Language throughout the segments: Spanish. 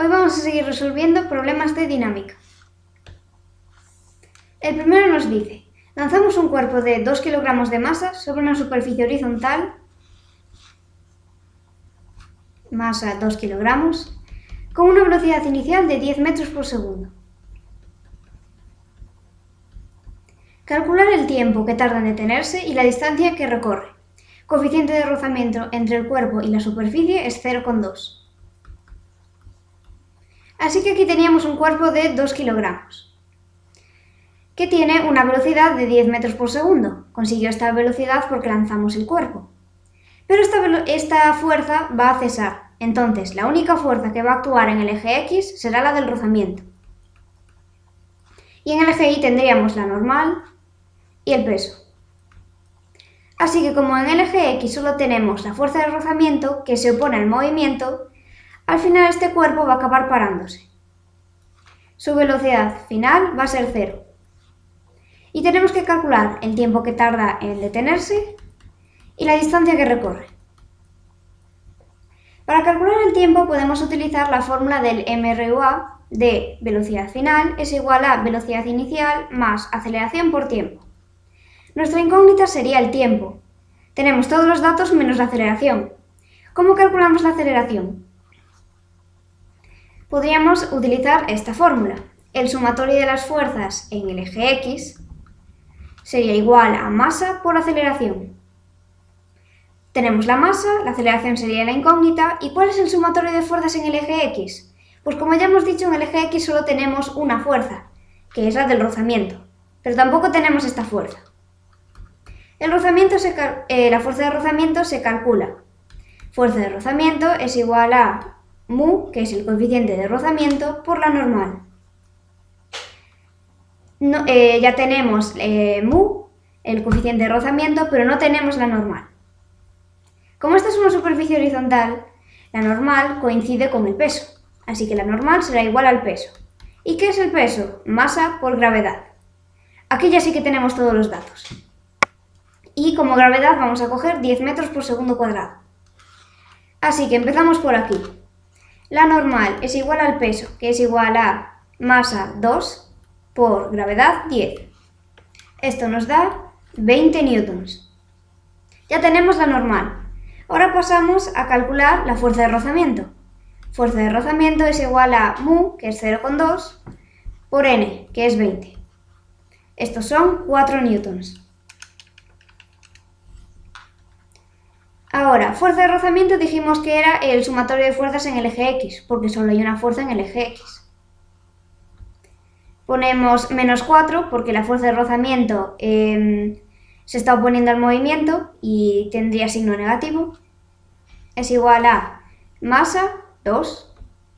Hoy vamos a seguir resolviendo problemas de dinámica. El primero nos dice, lanzamos un cuerpo de 2 kilogramos de masa sobre una superficie horizontal, masa 2 kilogramos, con una velocidad inicial de 10 metros por segundo. Calcular el tiempo que tarda en detenerse y la distancia que recorre. Coeficiente de rozamiento entre el cuerpo y la superficie es 0,2. Así que aquí teníamos un cuerpo de 2 kilogramos, que tiene una velocidad de 10 metros por segundo. Consiguió esta velocidad porque lanzamos el cuerpo. Pero esta fuerza va a cesar, entonces la única fuerza que va a actuar en el eje X será la del rozamiento. Y en el eje Y tendríamos la normal y el peso. Así que como en el eje X solo tenemos la fuerza de rozamiento que se opone al movimiento, al final este cuerpo va a acabar parándose. Su velocidad final va a ser 0. Y tenemos que calcular el tiempo que tarda en detenerse y la distancia que recorre. Para calcular el tiempo podemos utilizar la fórmula del MRUA de velocidad final es igual a velocidad inicial más aceleración por tiempo. Nuestra incógnita sería el tiempo. Tenemos todos los datos menos la aceleración. ¿Cómo calculamos la aceleración? Podríamos utilizar esta fórmula. El sumatorio de las fuerzas en el eje X sería igual a masa por aceleración. Tenemos la masa, la aceleración sería la incógnita. ¿Y cuál es el sumatorio de fuerzas en el eje X? Pues como ya hemos dicho, en el eje X solo tenemos una fuerza, que es la del rozamiento, pero tampoco tenemos esta fuerza. La fuerza de rozamiento se calcula. Fuerza de rozamiento es igual a mu, que es el coeficiente de rozamiento, por la normal. Ya tenemos mu, el coeficiente de rozamiento, pero no tenemos la normal. Como esta es una superficie horizontal, la normal coincide con el peso, así que la normal será igual al peso. ¿Y qué es el peso? Masa por gravedad. Aquí ya sí que tenemos todos los datos. Y como gravedad vamos a coger 10 metros por segundo cuadrado. Así que empezamos por aquí. La normal es igual al peso, que es igual a masa 2 por gravedad 10. Esto nos da 20 newtons. Ya tenemos la normal. Ahora pasamos a calcular la fuerza de rozamiento. Fuerza de rozamiento es igual a mu, que es 0,2, por n, que es 20. Estos son 4 newtons. Ahora, fuerza de rozamiento dijimos que era el sumatorio de fuerzas en el eje X, porque solo hay una fuerza en el eje X. Ponemos menos 4 porque la fuerza de rozamiento se está oponiendo al movimiento y tendría signo negativo. Es igual a masa 2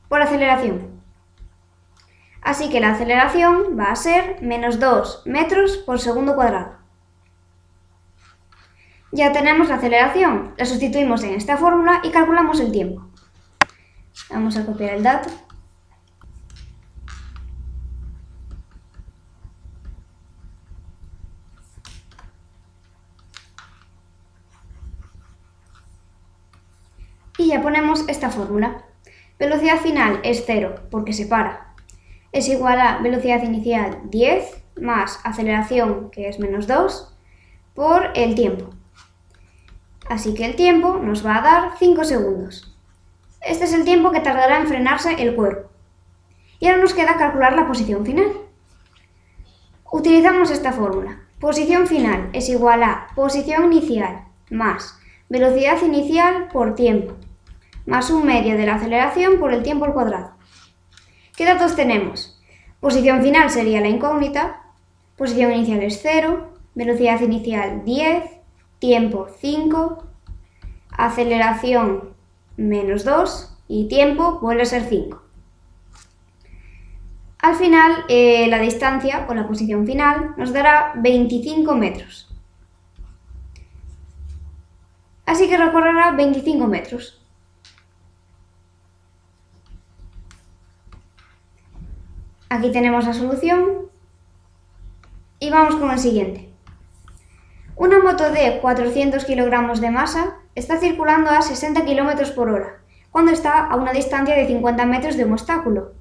por aceleración. Así que la aceleración va a ser menos 2 metros por segundo cuadrado. Ya tenemos la aceleración, la sustituimos en esta fórmula y calculamos el tiempo. Vamos a copiar el dato. Y ya ponemos esta fórmula. Velocidad final es 0 porque se para. Es igual a velocidad inicial 10 más aceleración, que es menos 2, por el tiempo. Así que el tiempo nos va a dar 5 segundos. Este es el tiempo que tardará en frenarse el cuerpo. Y ahora nos queda calcular la posición final. Utilizamos esta fórmula. Posición final es igual a posición inicial más velocidad inicial por tiempo, más un medio de la aceleración por el tiempo al cuadrado. ¿Qué datos tenemos? Posición final sería la incógnita, posición inicial es 0, velocidad inicial 10, tiempo 5, aceleración menos 2 y tiempo vuelve a ser 5. Al final, la distancia o la posición final nos dará 25 metros. Así que recorrerá 25 metros. Aquí tenemos la solución y vamos con el siguiente. Una moto de 400 kilogramos de masa está circulando a 60 km por hora cuando está a una distancia de 50 metros de un obstáculo.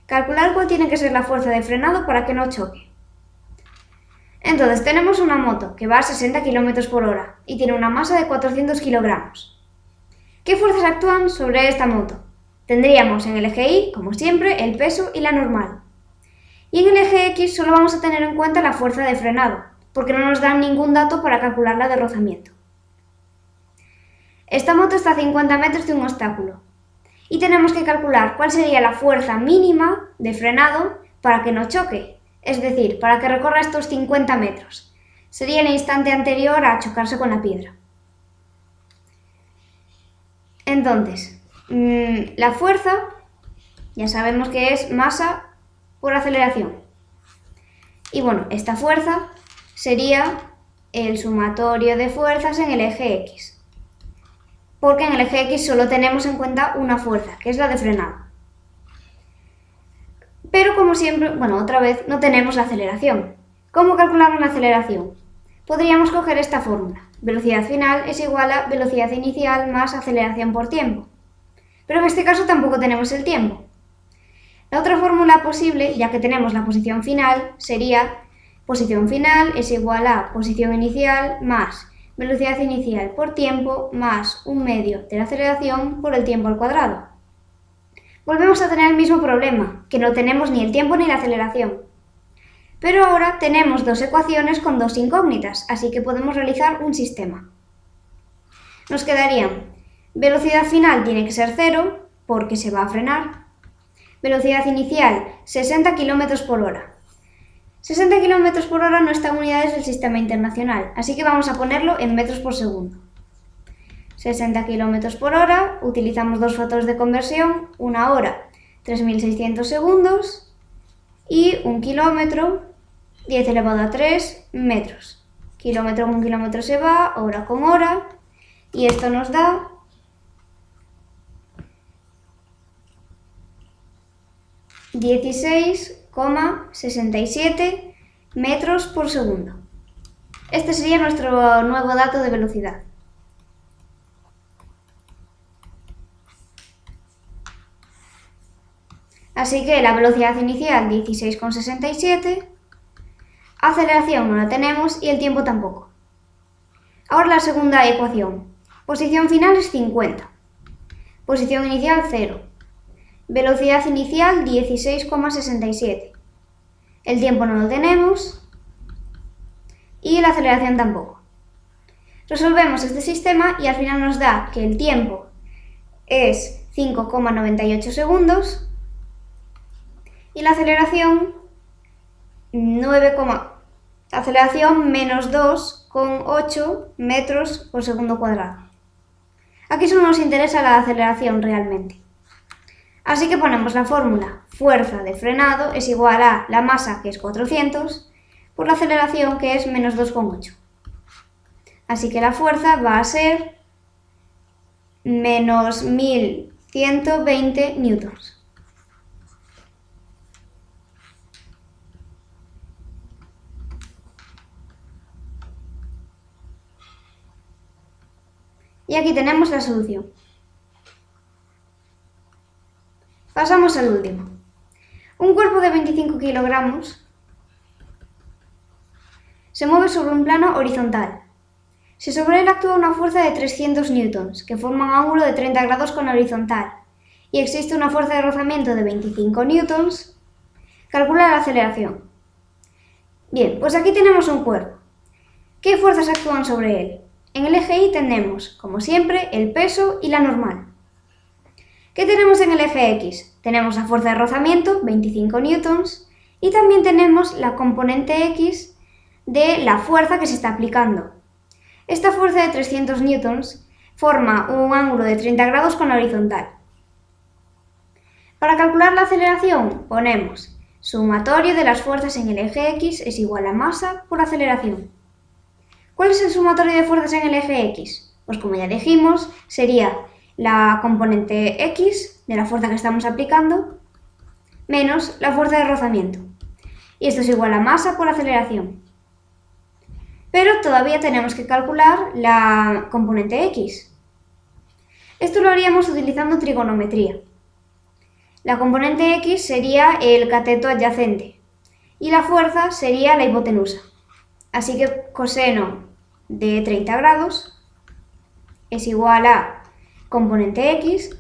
Calcular cuál tiene que ser la fuerza de frenado para que no choque. Entonces tenemos una moto que va a 60 km por hora y tiene una masa de 400 kilogramos. ¿Qué fuerzas actúan sobre esta moto? Tendríamos en el eje Y, como siempre, el peso y la normal. Y en el eje X solo vamos a tener en cuenta la fuerza de frenado, porque no nos dan ningún dato para calcular la de rozamiento. Esta moto está a 50 metros de un obstáculo y tenemos que calcular cuál sería la fuerza mínima de frenado para que no choque, es decir, para que recorra estos 50 metros. Sería el instante anterior a chocarse con la piedra. Entonces, la fuerza ya sabemos que es masa por aceleración. Y bueno, esta fuerza sería el sumatorio de fuerzas en el eje X. Porque en el eje X solo tenemos en cuenta una fuerza, que es la de frenado. Pero como siempre, otra vez, no tenemos la aceleración. ¿Cómo calculamos la aceleración? Podríamos coger esta fórmula. Velocidad final es igual a velocidad inicial más aceleración por tiempo. Pero en este caso tampoco tenemos el tiempo. La otra fórmula posible, ya que tenemos la posición final, sería posición final es igual a posición inicial más velocidad inicial por tiempo más un medio de la aceleración por el tiempo al cuadrado. Volvemos a tener el mismo problema, que no tenemos ni el tiempo ni la aceleración. Pero ahora tenemos dos ecuaciones con dos incógnitas, así que podemos realizar un sistema. Nos quedarían velocidad final tiene que ser 0 porque se va a frenar. Velocidad inicial 60 km por hora. 60 km por hora no está en unidades del sistema internacional, así que vamos a ponerlo en metros por segundo. 60 km por hora, utilizamos dos factores de conversión, una hora 3600 segundos y un kilómetro 10 elevado a 3 metros. Kilómetro con kilómetro se va, hora con hora, y esto nos da 16,67 metros por segundo. Este sería nuestro nuevo dato de velocidad. Así que la velocidad inicial 16,67, aceleración no la tenemos y el tiempo tampoco. Ahora la segunda ecuación. Posición final es 50. Posición inicial 0. Velocidad inicial 16,67. El tiempo no lo tenemos y la aceleración tampoco. Resolvemos este sistema y al final nos da que el tiempo es 5,98 segundos y la aceleración aceleración menos 2,8 metros por segundo cuadrado. Aquí solo nos interesa la aceleración realmente. Así que ponemos la fórmula fuerza de frenado es igual a la masa, que es 400, por la aceleración, que es menos 2,8. Así que la fuerza va a ser menos 1120 newtons. Y aquí tenemos la solución. Pasamos al último. Un cuerpo de 25 kilogramos se mueve sobre un plano horizontal. Si sobre él actúa una fuerza de 300 newtons, que forma un ángulo de 30 grados con la horizontal, y existe una fuerza de rozamiento de 25 newtons, calcula la aceleración. Bien, pues aquí tenemos un cuerpo. ¿Qué fuerzas actúan sobre él? En el eje Y tenemos, como siempre, el peso y la normal. ¿Qué tenemos en el eje X? Tenemos la fuerza de rozamiento, 25 newtons, y también tenemos la componente X de la fuerza que se está aplicando. Esta fuerza de 300 newtons forma un ángulo de 30 grados con la horizontal. Para calcular la aceleración ponemos sumatorio de las fuerzas en el eje X es igual a masa por aceleración. ¿Cuál es el sumatorio de fuerzas en el eje X? Pues como ya dijimos, sería la componente X de la fuerza que estamos aplicando menos la fuerza de rozamiento. Y esto es igual a masa por aceleración. Pero todavía tenemos que calcular la componente X. Esto lo haríamos utilizando trigonometría. La componente x sería el cateto adyacente y la fuerza sería la hipotenusa. Así que coseno de 30 grados es igual a componente x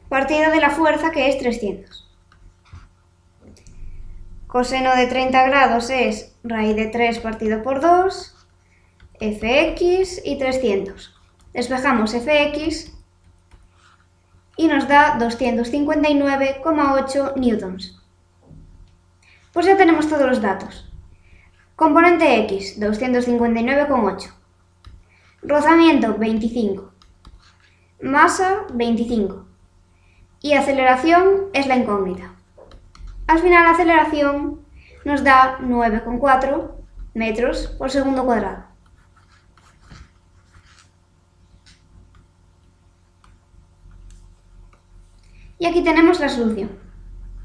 partido de la fuerza, que es 300. Coseno de 30 grados es raíz de 3 partido por 2, fx y 300. Despejamos fx y nos da 259,8 newtons. Pues ya tenemos todos los datos. Componente x, 259,8. Rozamiento, 25. Masa, 25. Y aceleración es la incógnita. Al final la aceleración nos da 9,4 metros por segundo cuadrado. Y aquí tenemos la solución.